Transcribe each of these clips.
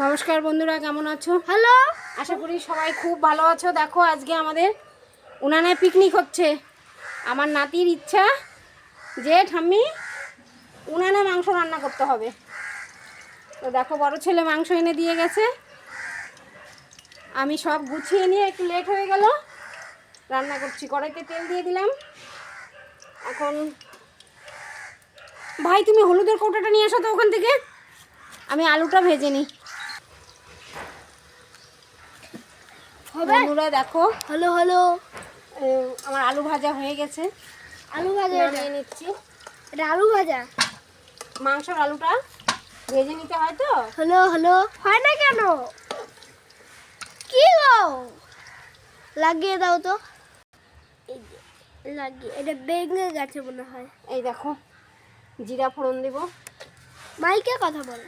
নমস্কার বন্ধুরা, কেমন আছো? হ্যালো, আশা করি সবাই খুব ভালো আছো। দেখো আজকে আমাদের উনানে পিকনিক হচ্ছে। আমার নাতির ইচ্ছা যে ঠাম্মি উনানে মাংস রান্না করতে হবে। তো দেখো বড় ছেলে মাংস এনে দিয়ে গেছে, আমি সব গুছিয়ে নিয়ে একটু লেট হয়ে গেল, রান্না করছি। কড়াইতে তেল দিয়ে দিলাম। এখন ভাই তুমি হলুদের কৌটাটা নিয়ে আসো তো ওখান থেকে, আমি আলুটা ভেজে নিই। বন্ধুরা দেখো, হ্যালো হ্যালো, আমার আলু ভাজা হয়ে গেছে, আলু ভাজা নামিয়ে নিচ্ছি। এটা আলু ভাজা, মাংসের আলুটা ভেজে নিতে হয় তো। হ্যালো হ্যালো, হয় না কেন? কি গো, লাগিয়ে দাও তো। এই যে লাগিয়ে, এটা বেগুনের গাছে মনে হয়। এই দেখো জিরা ফোড়ন দিব। মাইকে কথা বল।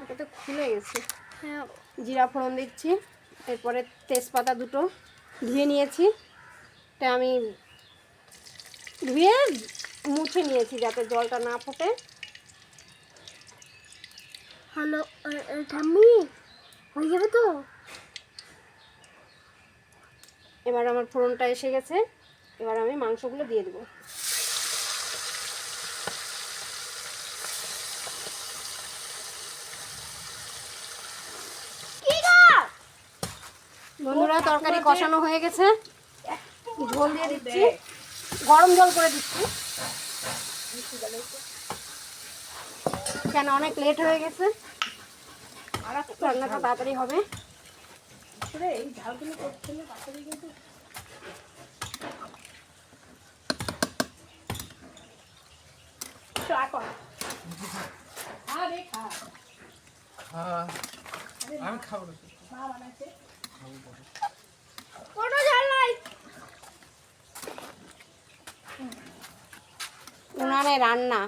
এটা তো খুলে গেছে। হ্যাঁ, জিরা ফোড়ন দিচ্ছি, এরপরে তেজপাতা দুটো ধুয়ে নিয়েছি। এটা আমি ধুয়ে মুছে নিয়েছি যাতে জলটা না ফোটে। হ্যালো ঠাম্মি, হয়ে যাবে তো। এবার আমার ফোড়নটা এসে গেছে, এবার আমি মাংসগুলো দিয়ে দেবো। বন্ধুরা তরকারি কষানো হয়ে গেছে, ঝোল দিয়ে দিচ্ছি, গরম জল করে দিচ্ছি কেন অনেক লেট হয়ে গেছে, রান্নাটা তাড়াতাড়ি হবে। আমি খাবো না। কোনো ঝাল নাই। উনানে রান্না।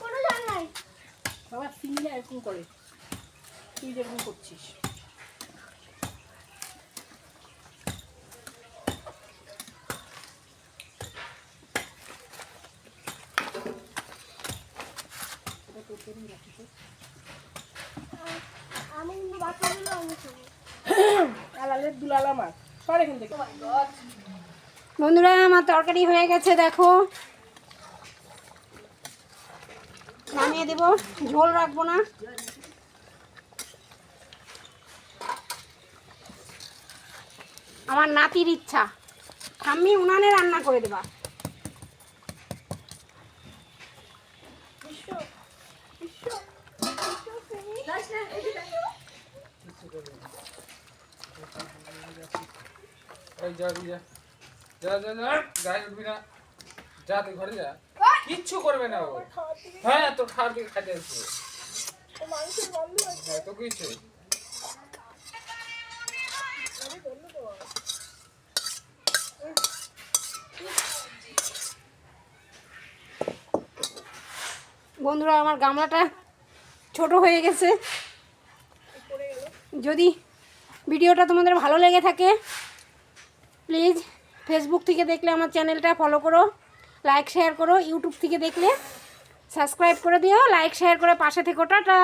কোনো ঝাল নাই। বাবা সিঙ্গা এরকম করে, তুই যেরকম করছিস। আমি কিন্তু বাচ্চাগুলো আমি খাবো। আলালের দুলালা মাছ সর এখান থেকে। বন্ধুরা আমার তরকারি হয়ে গেছে, দেখো নামিয়ে দেব, ঝোল রাখবো না। আমার নাতির ইচ্ছা ঠাম্মি উনানে রান্না করে দেবা। এই যা যা যা যা যা, গায়ে উঠবি না, যা তুই ঘরে যা, কিচ্ছু করবে না ও। হ্যাঁ তোর খাওয়ার দিকে খাইতে আসবে, হ্যাঁ তো কিছু। বন্ধুরা আমার গামলাটা ছোট হয়ে গেছে। যদি ভিডিওটা তোমাদের ভালো লেগে থাকে প্লিজ ফেসবুক থেকে দেখলে আমার চ্যানেলটা ফলো করো, লাইক শেয়ার করো, ইউটিউব থেকে দেখলে সাবস্ক্রাইব করে দিও, লাইক শেয়ার করে পাশে থেকো। টাটা।